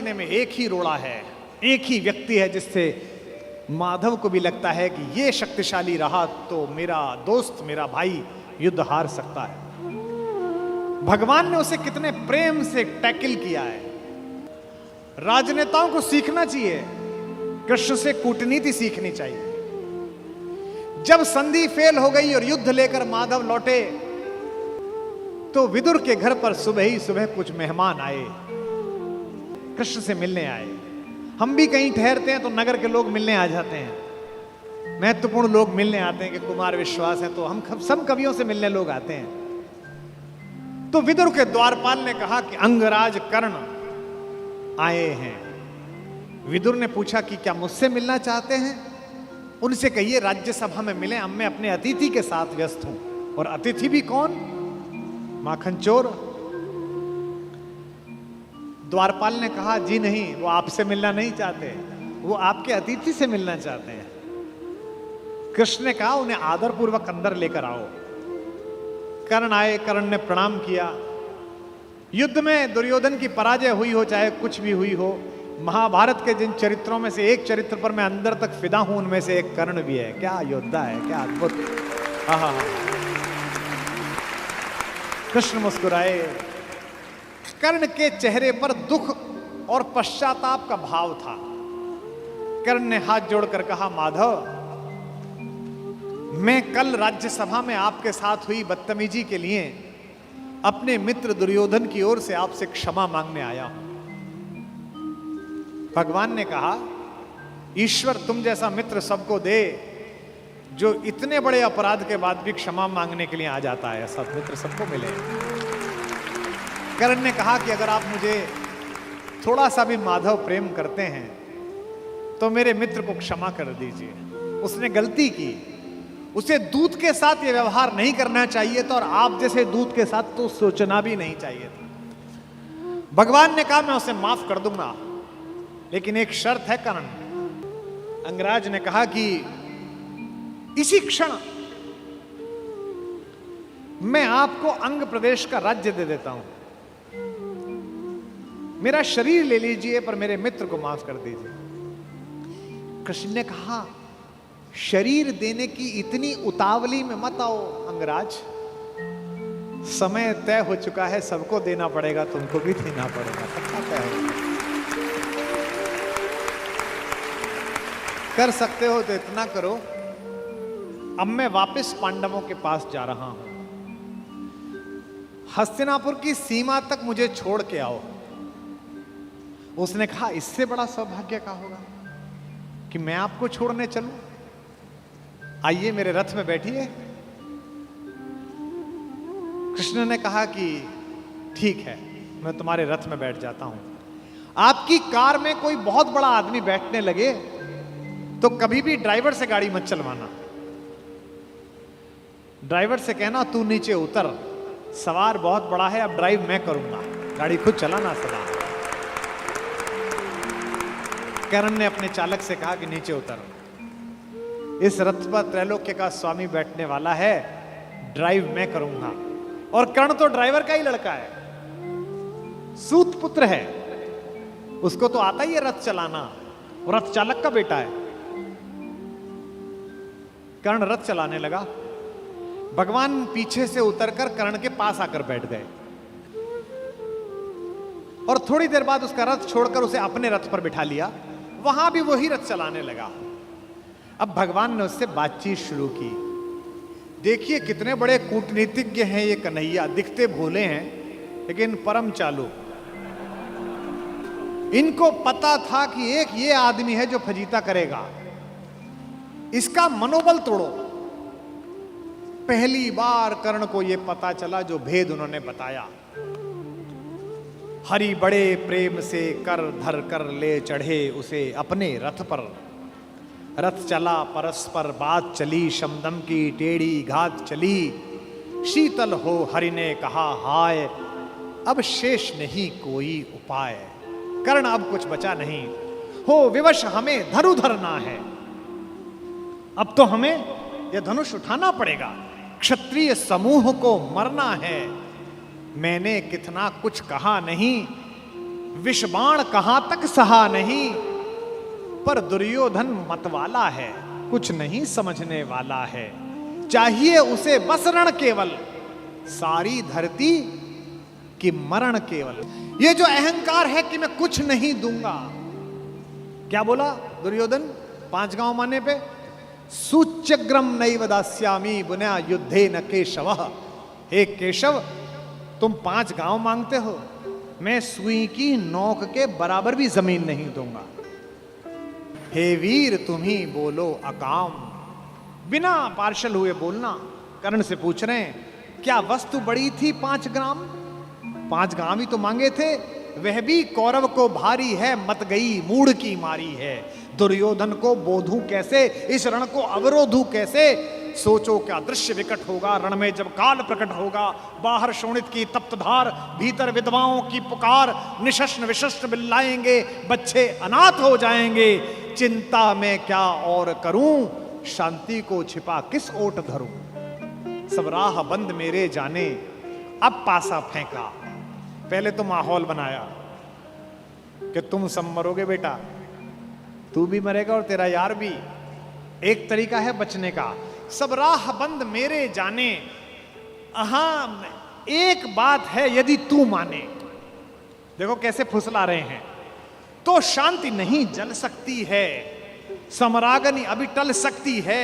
इतने में एक ही रोड़ा है, एक ही व्यक्ति है जिससे माधव को भी लगता है कि ये शक्तिशाली रहा तो मेरा दोस्त, मेरा भाई युद्ध हार सकता है। भगवान ने उसे कितने प्रेम से टैकल किया है। राजनेताओं को सीखना चाहिए, कृष्ण से कूटनीति सीखनी चाहिए। जब संधि फेल हो गई और युद्ध लेकर माधव लौटे तो विदुर के घर पर सुबह ही सुबह कुछ मेहमान आए, कृष्ण से मिलने आए। हम भी कहीं ठहरते हैं तो नगर के लोग मिलने आ जाते हैं, महत्वपूर्ण लोग मिलने आते हैं कि कुमार विश्वास है तो हम सब कवियों से मिलने लोग आते हैं। तो विदुर के द्वारपाल ने कहा कि अंगराज कर्ण आए हैं। विदुर ने पूछा कि क्या मुझसे मिलना चाहते हैं? उनसे कहिए राज्यसभा में मिले, अब मैं अपने अतिथि के साथ व्यस्त हूं। और अतिथि भी कौन? माखन चोर। द्वारपाल ने कहा जी नहीं, वो आपसे मिलना नहीं चाहते, वो आपके अतिथि से मिलना चाहते हैं। कृष्ण ने कहा उन्हें आदरपूर्वक अंदर लेकर आओ। कर्ण आए, कर्ण ने प्रणाम किया। युद्ध में दुर्योधन की पराजय हुई हो चाहे कुछ भी हुई हो, महाभारत के जिन चरित्रों में से एक चरित्र पर मैं अंदर तक फिदा हूं उनमें से एक कर्ण भी है। क्या योद्धा है, क्या अद्भुत। कृष्ण मुस्कुराए। कर्ण के चेहरे पर दुख और पश्चाताप का भाव था। कर्ण ने हाथ जोड़कर कहा माधव, मैं कल राज्यसभा में आपके साथ हुई बदतमीजी के लिए अपने मित्र दुर्योधन की ओर से आपसे क्षमा मांगने आया हूं। भगवान ने कहा ईश्वर तुम जैसा मित्र सबको दे जो इतने बड़े अपराध के बाद भी क्षमा मांगने के लिए आ जाता है। ऐसा मित्र सबको मिले। कर्ण ने कहा कि अगर आप मुझे थोड़ा सा भी माधव प्रेम करते हैं तो मेरे मित्र को क्षमा कर दीजिए। उसने गलती की, उसे दूत के साथ ये व्यवहार नहीं करना चाहिए था और आप जैसे दूत के साथ तो सोचना भी नहीं चाहिए था। भगवान ने कहा मैं उसे माफ कर दूंगा, लेकिन एक शर्त है कर्ण। अंगराज ने कहा कि इसी क्षण मैं आपको अंग प्रदेश का राज्य दे देता हूं। मेरा शरीर ले लीजिए पर मेरे मित्र को माफ कर दीजिए। कृष्ण ने कहा शरीर देने की इतनी उतावली में मत आओ अंगराज, समय तय हो चुका है, सबको देना पड़ेगा, तुमको भी देना पड़ेगा। तय हो कर सकते हो तो इतना करो, अब मैं वापस पांडवों के पास जा रहा हूं, हस्तिनापुर की सीमा तक मुझे छोड़ के आओ। उसने कहा इससे बड़ा सौभाग्य का होगा कि मैं आपको छोड़ने चलूं। आइए मेरे रथ में बैठिए। कृष्ण ने कहा कि ठीक है, मैं तुम्हारे रथ में बैठ जाता हूं। आपकी कार में कोई बहुत बड़ा आदमी बैठने लगे तो कभी भी ड्राइवर से गाड़ी मत चलवाना। ड्राइवर से कहना तू नीचे उतर, सवार बहुत बड़ा है, अब ड्राइव मैं करूंगा, गाड़ी खुद चलाना सदा। कर्ण ने अपने चालक से कहा कि नीचे उतर, इस रथ पर त्रैलोक्य का स्वामी बैठने वाला है, ड्राइव मैं करूंगा। और कर्ण तो ड्राइवर का ही लड़का है, सूत पुत्र है, उसको तो आता ही है रथ चलाना, वो रथ चालक का बेटा है। कर्ण रथ चलाने लगा। भगवान पीछे से उतरकर कर्ण के पास आकर बैठ गए और थोड़ी देर बाद उसका रथ छोड़कर उसे अपने रथ पर बिठा लिया। वहां भी वही रथ चलाने लगा। अब भगवान ने उससे बातचीत शुरू की। देखिए कितने बड़े कूटनीतिज्ञ हैं ये कन्हैया, दिखते भोले हैं लेकिन परम चालू। इनको पता था कि एक ये आदमी है जो फजीता करेगा, इसका मनोबल तोड़ो। पहली बार कर्ण को यह पता चला जो भेद उन्होंने बताया। हरि बड़े प्रेम से कर धर कर ले चढ़े उसे अपने रथ पर। रथ चला परस्पर बात चली, शमदम की टेढ़ी घात चली। शीतल हो हरि ने कहा हाय, अब शेष नहीं कोई उपाय। कर्ण अब कुछ बचा नहीं, हो विवश हमें धनु धरना है। अब तो हमें यह धनुष उठाना पड़ेगा, क्षत्रिय समूह को मरना है। मैंने कितना कुछ कहा नहीं, विषबाण कहां तक सहा नहीं, पर दुर्योधन मतवाला है, कुछ नहीं समझने वाला है। चाहिए उसे बस रण केवल, सारी धरती की मरण केवल। ये जो अहंकार है कि मैं कुछ नहीं दूंगा, क्या बोला दुर्योधन 5 गांव माने पे? सूच्यग्रम नैव दास्यामि बुनया युद्धे न केशवः। हे केशव, तुम 5 गांव मांगते हो, मैं सुई की नोक के बराबर भी जमीन नहीं दूंगा। हे वीर तुम ही बोलो अकाम। बिना पार्शल हुए बोलना। कर्ण से पूछ रहे हैं, क्या वस्तु बड़ी थी 5 ग्राम? 5 ग्राम ही तो मांगे थे, वह भी कौरव को भारी है, मत गई मूढ़ की मारी है। दुर्योधन को बोधूं कैसे, इस रण को अवरोधूं कैसे? सोचो क्या दृश्य विकट होगा रण में जब काल प्रकट होगा। बाहर शोणित की तप्त धार, भीतर विधवाओं की पुकार, निशस्त्र विशस्त्र बिल्लाएंगे, बच्चे अनाथ हो जाएंगे। चिंता में क्या और करूं, शांति को छिपा किस ओट धरूं। सब राह बंद मेरे जाने, अब पासा फेंका। पहले तो माहौल बनाया कि तुम सब मरोगे बेटा, तू भी मरेगा और तेरा यार भी। एक तरीका है बचने का, सब राह बंद मेरे जाने। हाँ, एक बात है, यदि तू माने, देखो कैसे फुसला रहे हैं, तो शांति नहीं जल सकती है, समरागनी अभी टल सकती है।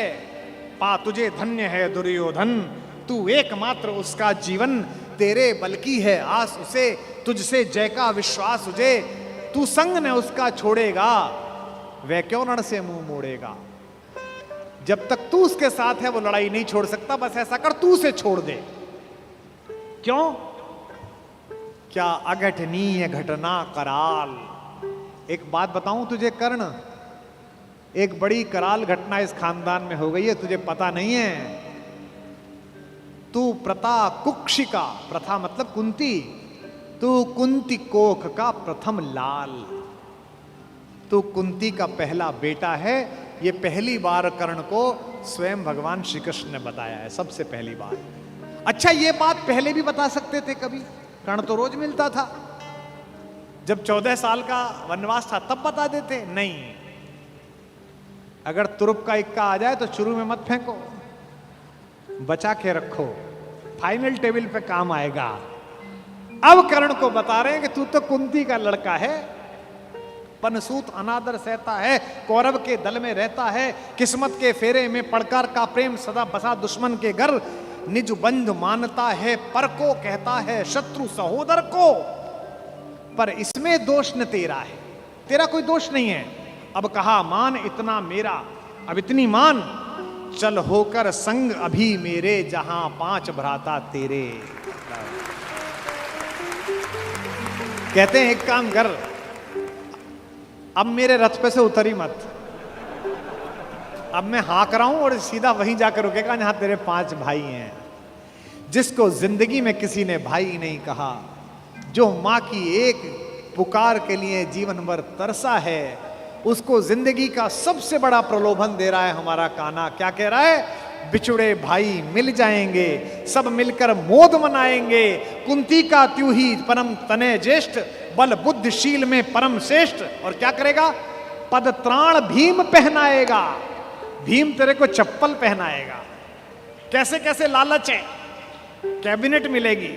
पा तुझे धन्य है दुर्योधन, तू एकमात्र उसका जीवन, तेरे बल की है आस उसे, तुझसे जय का विश्वास उसे। तू संग न उसका छोड़ेगा, वह क्यों रण से मुंह मोड़ेगा। जब तक तू उसके साथ है वो लड़ाई नहीं छोड़ सकता। बस ऐसा कर, तू उसे छोड़ दे। क्यों? क्या अघटनीय घटना कराल। एक बात बताऊं तुझे कर्ण, एक बड़ी कराल घटना इस खानदान में हो गई है, तुझे पता नहीं है। तू प्रता कुक्षिका, प्रथा मतलब कुंती, तू कुंती कोख का प्रथम लाल। तू कुंती का पहला बेटा है। ये पहली बार कर्ण को स्वयं भगवान श्री कृष्ण ने बताया है, सबसे पहली बार। अच्छा, ये बात पहले भी बता सकते थे कभी, कर्ण तो रोज मिलता था। जब 14 साल का वनवास था तब बता देते, नहीं। अगर तुरुप का इक्का आ जाए तो शुरू में मत फेंको, बचा के रखो, फाइनल टेबल पे काम आएगा। अब कर्ण को बता रहे हैं कि तू तो कुंती का लड़का है, पनसूत अनादर सहता है, कौरव के दल में रहता है, किस्मत के फेरे में पड़कर का प्रेम सदा बसा दुश्मन के घर, निज बंधु मानता है, पर को कहता है शत्रु सहोदर को। पर इसमें दोष न तेरा है, तेरा कोई दोष नहीं है। अब कहा मान इतना मेरा, अब इतनी मान, चल होकर संग अभी मेरे, जहां 5 भ्राता तेरे। कहते हैं एक काम कर, अब मेरे रथ पे से उतरी मत, अब मैं हाँक रहा हूं और सीधा वहीं जाकर रुकेगा जहां तेरे 5 भाई हैं। जिसको जिंदगी में किसी ने भाई नहीं कहा, जो मां की एक पुकार के लिए जीवन भर तरसा है, उसको जिंदगी का सबसे बड़ा प्रलोभन दे रहा है हमारा कान्हा। क्या कह रहा है? बिछुड़े भाई मिल जाएंगे, सब मिलकर मोद मनाएंगे। कुंती का त्यू ही परम तने ज्येष्ठ, बल बुद्धिशील में परम श्रेष्ठ। और क्या करेगा? पद त्राण भीम पहनाएगा, भीम तेरे को चप्पल पहनाएगा। कैसे कैसे लालच है, कैबिनेट मिलेगी,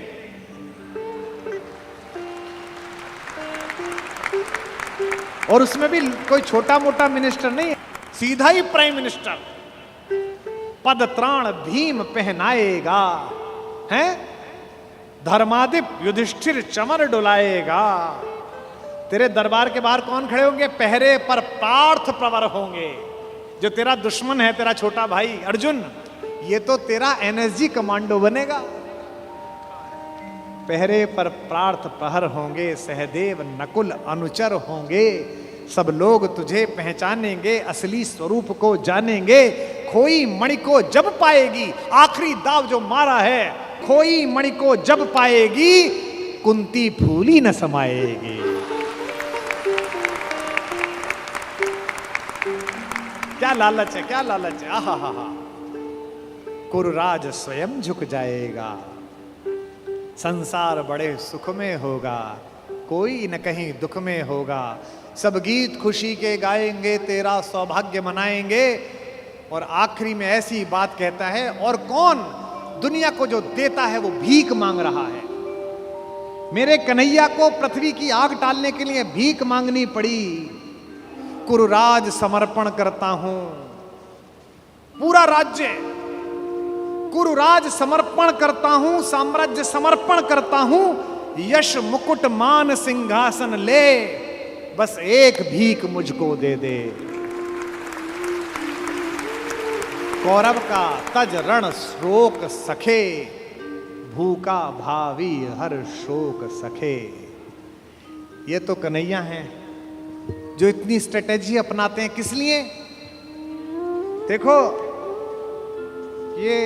और उसमें भी कोई छोटा मोटा मिनिस्टर नहीं, सीधा ही प्राइम मिनिस्टर। पद त्राण भीम पहनाएगा, हैं? धर्मादिप युधिष्ठिर चमर डुलाएगा। तेरे दरबार के बाहर कौन खड़े होंगे? पहरे पर पार्थ प्रवर होंगे। जो तेरा दुश्मन है, तेरा छोटा भाई अर्जुन, ये तो तेरा एनएसजी कमांडो बनेगा। पहरे पर पार्थ प्रहर होंगे, सहदेव नकुल अनुचर होंगे। सब लोग तुझे पहचानेंगे, असली स्वरूप को जानेंगे। खोई मणि को जब पाएगी, आखिरी दाव जो मारा है, खोई मणि को जब पाएगी, कुंती फूली न समाएगी। क्या लालच है, क्या लालच है। आहा हा हा। कुरुराज स्वयं झुक जाएगा, संसार बड़े सुख में होगा। कोई न कहीं दुख में होगा। सब गीत खुशी के गाएंगे, तेरा सौभाग्य मनाएंगे। और आखिरी में ऐसी बात कहता है, और कौन दुनिया को जो देता है वो भीख मांग रहा है। मेरे कन्हैया को पृथ्वी की आग टालने के लिए भीख मांगनी पड़ी। कुरुराज समर्पण करता हूं, पूरा राज्य कुरुराज समर्पण करता हूं, साम्राज्य समर्पण करता हूं, यश मुकुट मान सिंहासन ले, बस एक भीख मुझको दे दे। कौरव का तज रण शोक सखे, भूखा भावी हर शोक सखे। ये तो कन्हैया हैं जो इतनी स्ट्रेटेजी अपनाते हैं। किस लिए? देखो, ये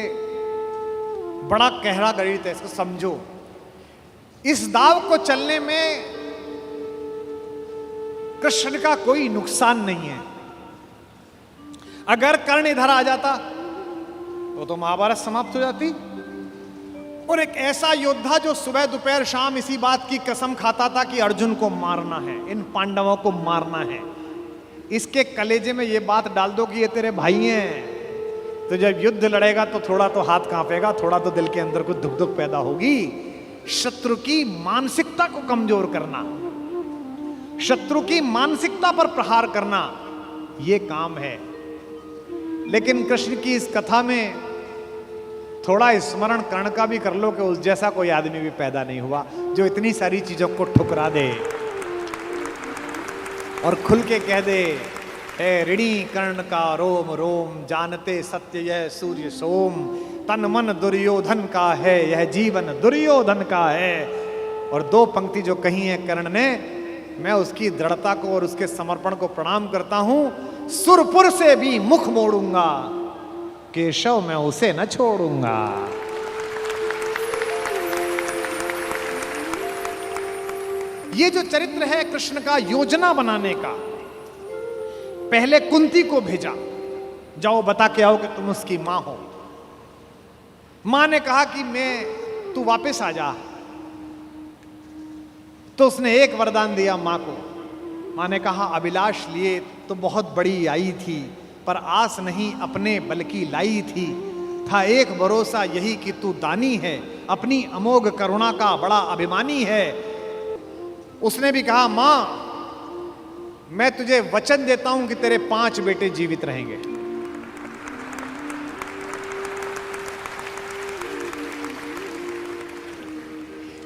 बड़ा गहरा गणित है, इसको समझो। इस दाव को चलने में कृष्ण का कोई नुकसान नहीं है। अगर कर्ण इधर आ जाता तो महाभारत समाप्त हो जाती। और एक ऐसा योद्धा जो सुबह दोपहर शाम इसी बात की कसम खाता था कि अर्जुन को मारना है, इन पांडवों को मारना है, इसके कलेजे में ये बात डाल दो कि ये तेरे भाई हैं, तो जब युद्ध लड़ेगा तो थोड़ा तो हाथ कांपेगा, थोड़ा तो दिल के अंदर कुछ धुक धुक पैदा होगी। शत्रु की मानसिकता को कमजोर करना, शत्रु की मानसिकता पर प्रहार करना, ये काम है। लेकिन कृष्ण की इस कथा में थोड़ा स्मरण कर्ण का भी कर लो कि उस जैसा कोई आदमी भी पैदा नहीं हुआ जो इतनी सारी चीजों को ठुकरा दे और खुल के कह दे, हे ऋणी कर्ण का रोम रोम, जानते सत्य यह सूर्य सोम, तन मन दुर्योधन का है, यह जीवन दुर्योधन का है। और दो पंक्ति जो कही है कर्ण ने, मैं उसकी दृढ़ता को और उसके समर्पण को प्रणाम करता हूं। सुरपुर से भी मुख मोड़ूंगा, केशव मैं उसे न छोड़ूंगा। ये जो चरित्र है कृष्ण का योजना बनाने का, पहले कुंती को भेजा, जाओ बता के आओ कि तुम उसकी मां हो। मां ने कहा कि तू वापस आ जा, तो उसने एक वरदान दिया मां को। मां ने कहा, अभिलाष लिए तो बहुत बड़ी आई थी, पर आस नहीं अपने बल की लाई थी। था एक भरोसा यही कि तू दानी है, अपनी अमोघ करुणा का बड़ा अभिमानी है। उसने भी कहा, मां मैं तुझे वचन देता हूं कि तेरे 5 बेटे जीवित रहेंगे।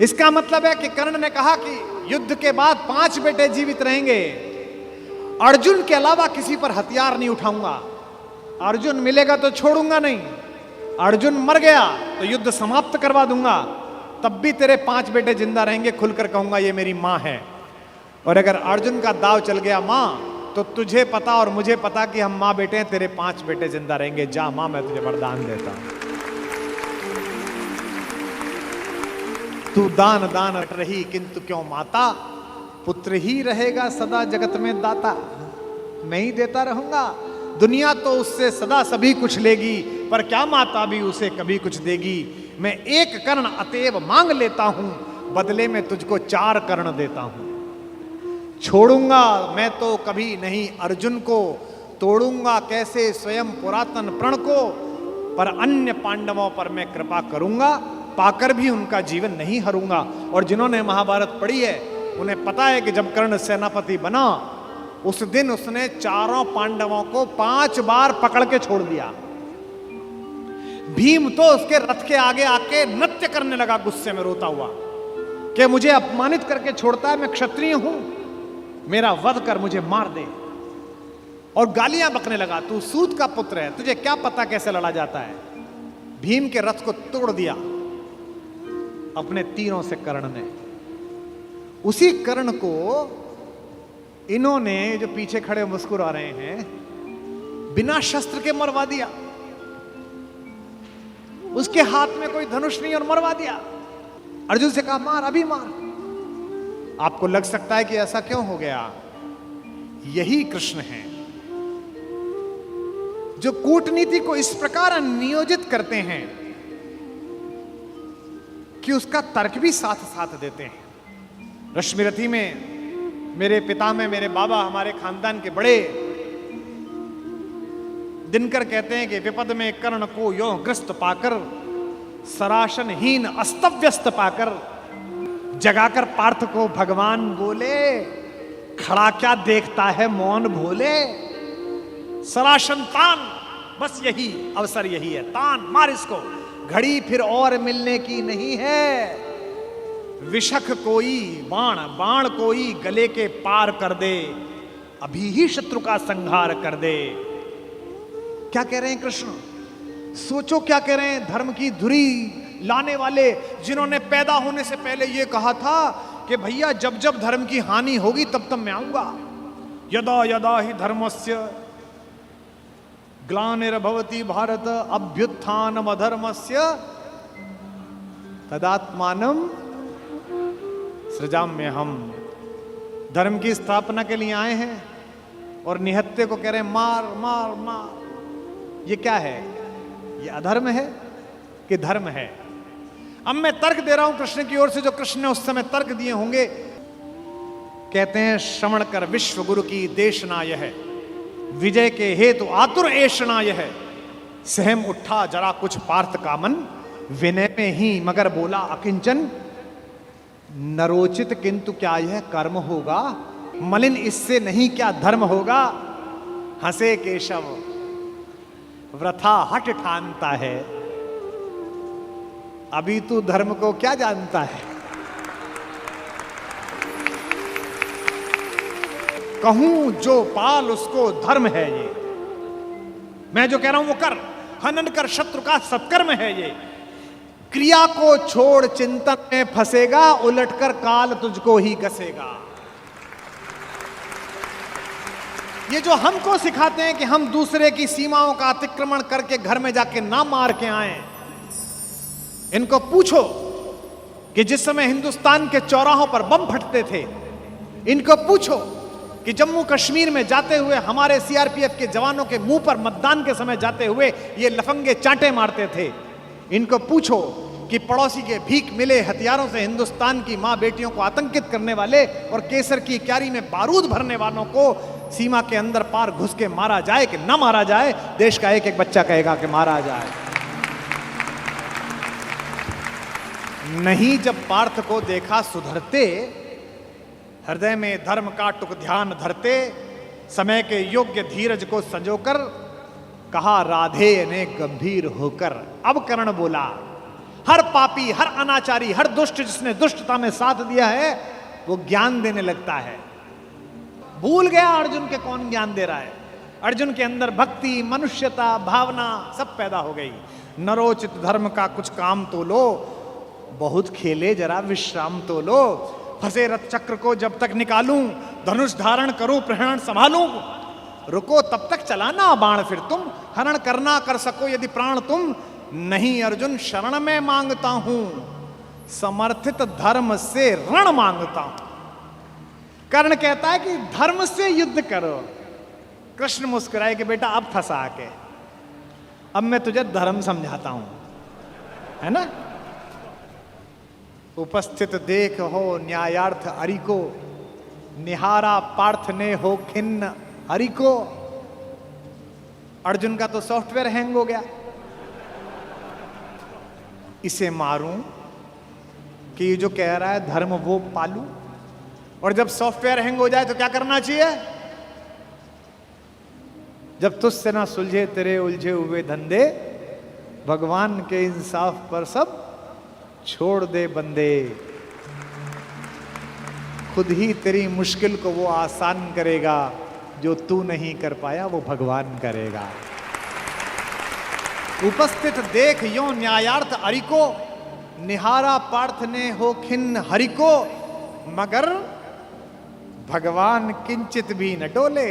इसका मतलब है कि कर्ण ने कहा कि युद्ध के बाद 5 बेटे जीवित रहेंगे। अर्जुन के अलावा किसी पर हथियार नहीं उठाऊंगा। अर्जुन मिलेगा तो छोड़ूंगा नहीं, अर्जुन मर गया तो युद्ध समाप्त करवा दूंगा, तब भी तेरे 5 बेटे जिंदा रहेंगे। खुलकर कहूंगा ये मेरी मां है। और अगर अर्जुन का दाव चल गया मां, तो तुझे पता और मुझे पता कि हम मां बेटे हैं, तेरे 5 बेटे जिंदा रहेंगे। जा मां, मैं तुझे वरदान देता हूं। तू दान दान रट रही किंतु क्यों माता, पुत्र ही रहेगा सदा जगत में दाता। मैं ही देता रहूंगा। दुनिया तो उससे सदा सभी कुछ लेगी, पर क्या माता भी उसे कभी कुछ देगी। मैं एक कर्ण अतएव मांग लेता हूं, बदले में तुझको 4 कर्ण देता हूं। छोड़ूंगा मैं तो कभी नहीं अर्जुन को, तोड़ूंगा कैसे स्वयं पुरातन प्रण को, पर अन्य पांडवों पर मैं कृपा करूंगा, पाकर भी उनका जीवन नहीं हरूंगा। और जिन्होंने महाभारत पढ़ी है उन्हें पता है कि जब कर्ण सेनापति बना, उस दिन उसने 4 पांडवों को 5 बार पकड़ के छोड़ दिया। भीम तो उसके रथ के आगे आके नृत्य करने लगा, गुस्से में रोता हुआ कि मुझे अपमानित करके छोड़ता है, मैं क्षत्रिय हूं, मेरा वध कर मुझे मार दे। और गालियां बकने लगा, तू सूत का पुत्र है, तुझे क्या पता कैसे लड़ा जाता है। भीम के रथ को तोड़ दिया अपने तीरों से कर्ण ने। उसी कर्ण को इन्होंने, जो पीछे खड़े मुस्कुरा रहे हैं, बिना शस्त्र के मरवा दिया। उसके हाथ में कोई धनुष नहीं और मरवा दिया। अर्जुन से कहा, मार, अभी मार। आपको लग सकता है कि ऐसा क्यों हो गया। यही कृष्ण हैं जो कूटनीति को इस प्रकार नियोजित करते हैं कि उसका तर्क भी साथ साथ देते हैं। रश्मिरथी में मेरे पिता में मेरे बाबा हमारे खानदान के बड़े दिनकर कहते हैं कि विपद में कर्ण को यों ग्रस्त पाकर, सराशनहीन अस्तव्यस्त पाकर, जगाकर पार्थ को भगवान बोले, खड़ा क्या देखता है मौन भोले। सराशन तान, बस यही अवसर यही है, तान मार इसको, घड़ी फिर और मिलने की नहीं है। विषख कोई बाण, बाण कोई गले के पार कर दे, अभी ही शत्रु का संहार कर दे। क्या कह रहे हैं कृष्ण? सोचो क्या कह रहे हैं। धर्म की धुरी लाने वाले, जिन्होंने पैदा होने से पहले यह कहा था कि भैया जब जब धर्म की हानि होगी तब तब मैं आऊंगा। यदा यदा ही धर्मस्य ग्लानिर्भवति भारत अभ्युत्थानम अधर्मस्य तदात्मानम सृजाम्यहम्। धर्म की स्थापना के लिए आए हैं और निहत्ते को कह रहे हैं मार मार मार। ये क्या है? ये अधर्म है कि धर्म है? अब मैं तर्क दे रहा हूं कृष्ण की ओर से, जो कृष्ण ने उस समय तर्क दिए होंगे। कहते हैं श्रवण कर विश्व गुरु की देशना यह है, विजय के हेतु आतुर ऐशना यह है। सहम उठा जरा कुछ पार्थ कामन, विनय में ही मगर बोला अकिंचन। नरोचित किंतु क्या यह कर्म होगा, मलिन इससे नहीं क्या धर्म होगा। हंसे केशव वृथा हट ठानता है, अभी तू धर्म को क्या जानता है। कहूं जो पाल उसको धर्म है ये, मैं जो कह रहा हूं वो कर। हनन कर शत्रु का सत्कर्म है ये। क्रिया को छोड़ चिंतन में फंसेगा, उलटकर काल तुझको ही घसेगा। ये जो हमको सिखाते हैं कि हम दूसरे की सीमाओं का अतिक्रमण करके घर में जाके ना मार के आए, इनको पूछो कि जिस समय हिंदुस्तान के चौराहों पर बम फटते थे, इनको पूछो कि जम्मू कश्मीर में जाते हुए हमारे सीआरपीएफ के जवानों के मुंह पर मतदान के समय जाते हुए ये लफंगे चांटे मारते थे। इनको पूछो कि पड़ोसी के भीख मिले हथियारों से हिंदुस्तान की मां बेटियों को आतंकित करने वाले और केसर की क्यारी में बारूद भरने वालों को सीमा के अंदर पार घुस के मारा जाए कि ना मारा जाए। देश का एक एक बच्चा कहेगा कि मारा जाए। नहीं, जब पार्थ को देखा सुधरते, हृदय में धर्म का टुक ध्यान धरते, समय के योग्य धीरज को संजोकर कहा राधे ने गंभीर होकर। अब कर्ण बोला, हर पापी, हर अनाचारी, हर दुष्ट जिसने दुष्टता में साथ दिया है वो ज्ञान देने लगता है। भूल गया अर्जुन के कौन ज्ञान दे रहा है। अर्जुन के अंदर भक्ति, मनुष्यता, भावना सब पैदा हो गई। नरोचित धर्म का कुछ काम तो लो, बहुत खेले जरा विश्राम तो लो। फंसे रथ चक्र को जब तक निकालूं, धनुष धारण करूं, प्रहरण संभालूं। रुको तब तक चलाना बाण फिर तुम, हरण करना कर सको यदि प्राण तुम। नहीं अर्जुन शरण में मांगता हूं, समर्थित धर्म से रण मांगता हूं। कर्ण कहता है कि धर्म से युद्ध करो। कृष्ण मुस्कुराए कि बेटा अब फंसा के, अब मैं तुझे धर्म समझाता हूं, है ना। उपस्थित देख हो न्यायार्थ हरि को, निहारा पार्थ ने हो खिन्न हरि को। अर्जुन का तो सॉफ्टवेयर हैंग हो गया। इसे मारूं कि ये जो कह रहा है धर्म वो पालू। और जब सॉफ्टवेयर हैंग हो जाए तो क्या करना चाहिए? जब तुझसे ना सुलझे तेरे उलझे हुए धंधे, भगवान के इंसाफ पर सब छोड़ दे बंदे। खुद ही तेरी मुश्किल को वो आसान करेगा, जो तू नहीं कर पाया वो भगवान करेगा। उपस्थित देख यो न्यायार्थ हरि को, निहारा पार्थ ने हो खिन्न हरि को। मगर भगवान किंचित भी न डोले।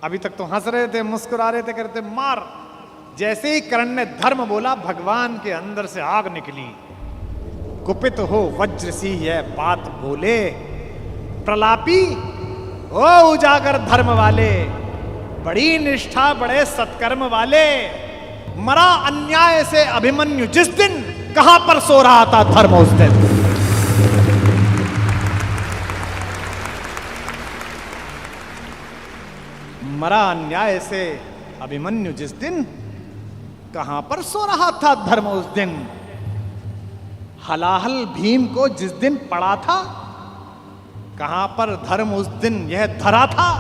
अभी तक तो हंस रहे थे, मुस्कुरा रहे थे, करते मार। जैसे ही कर्ण ने धर्म बोला, भगवान के अंदर से आग निकली। कुपित हो वज्र सी यह बात बोले, प्रलापी ओ उजागर धर्म वाले, बड़ी निष्ठा बड़े सत्कर्म वाले। मरा अन्याय से अभिमन्यु जिस दिन, कहां पर सो रहा था धर्म उस दिन। मरा अन्याय से अभिमन्यु जिस दिन, कहां पर सो रहा था धर्म उस दिन। हलाहल भीम को जिस दिन पड़ा था, कहां पर धर्म उस दिन यह धरा था।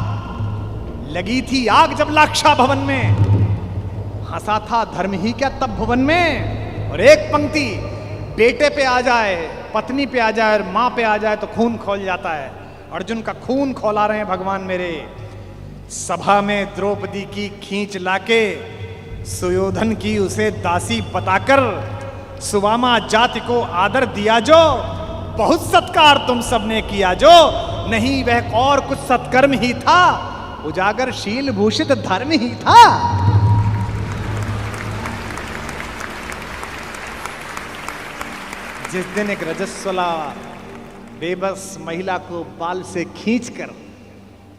लगी थी आग जब लाक्षा भवन में, हंसा था धर्म ही क्या तब भुवन में। और एक पंक्ति, बेटे पे आ जाए, पत्नी पे आ जाए और मां पे आ जाए तो खून खोल जाता है। अर्जुन का खून खौला रहे हैं भगवान मेरे। सभा में द्रौपदी की खींच लाके, सुयोधन की उसे दासी बताकर, सुवामा जाति को आदर दिया जो, बहुत सत्कार तुम सबने किया जो। नहीं वह और कुछ सत्कर्म ही था, उजागर शील भूषित धर्म ही था। जिस दिन एक रजस्वला बेबस महिला को बाल से खींचकर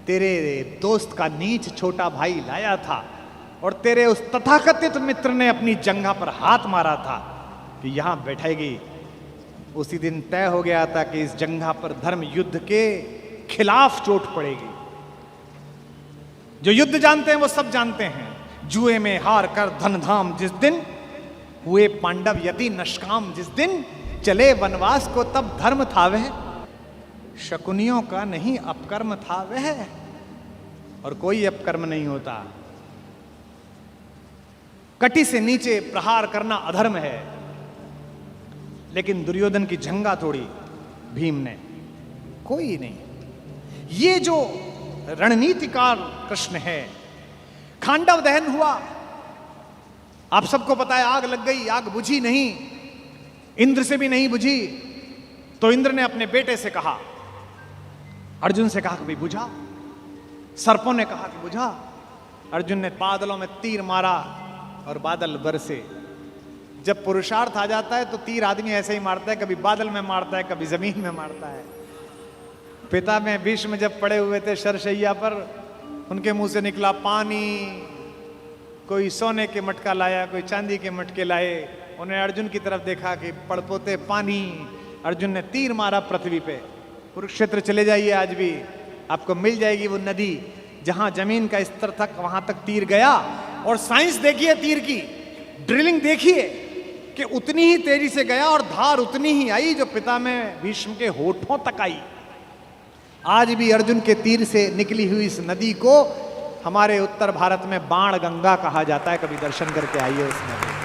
तेरे दोस्त का नीच छोटा भाई लाया था, और तेरे उस तथाकथित मित्र ने अपनी जंघा पर हाथ मारा था कि यहां बैठेगी, उसी दिन तय हो गया था कि इस जंघा पर धर्म युद्ध के खिलाफ चोट पड़ेगी। जो युद्ध जानते हैं वो सब जानते हैं, जुए में हार कर धन धाम जिस दिन, हुए पांडव यति नष्काम जिस दिन, चले वनवास को तब धर्म था वह, शकुनियों का नहीं अपकर्म था वह। और कोई अपकर्म नहीं होता। कटी से नीचे प्रहार करना अधर्म है, लेकिन दुर्योधन की जंघा तोड़ी भीम ने, कोई नहीं। ये जो रणनीतिकार कृष्ण है। खांडव दहन हुआ, आप सबको पता है, आग लग गई, आग बुझी नहीं, इंद्र से भी नहीं बुझी। तो इंद्र ने अपने बेटे से कहा, अर्जुन से कहा कि भाई बुझा। सर्पों ने कहा कि बुझा। अर्जुन ने बादलों में तीर मारा और बादल बरसे। जब पुरुषार्थ आ जाता है तो तीर आदमी ऐसे ही मारता है, कभी बादल में मारता है, कभी जमीन में मारता है। पिता में भीष्म जब पड़े हुए थे शरशैया पर, उनके मुंह से निकला पानी। कोई सोने के मटका लाया, कोई चांदी के मटके लाए। उन्हें अर्जुन की तरफ देखा कि पड़पोते पानी। अर्जुन ने तीर मारा पृथ्वी पे। कुरुक्षेत्र चले जाइए, आज भी आपको मिल जाएगी वो नदी जहां जमीन का स्तर तक, वहां तक तीर गया। और साइंस देखिए तीर की, ड्रिलिंग देखिए कि उतनी ही तेजी से गया और धार उतनी ही आई जो पिता में भीष्म के होठों तक आई। आज भी अर्जुन के तीर से निकली हुई इस नदी को हमारे उत्तर भारत में बाण गंगा कहा जाता है। कभी दर्शन करके आइए उस नदी।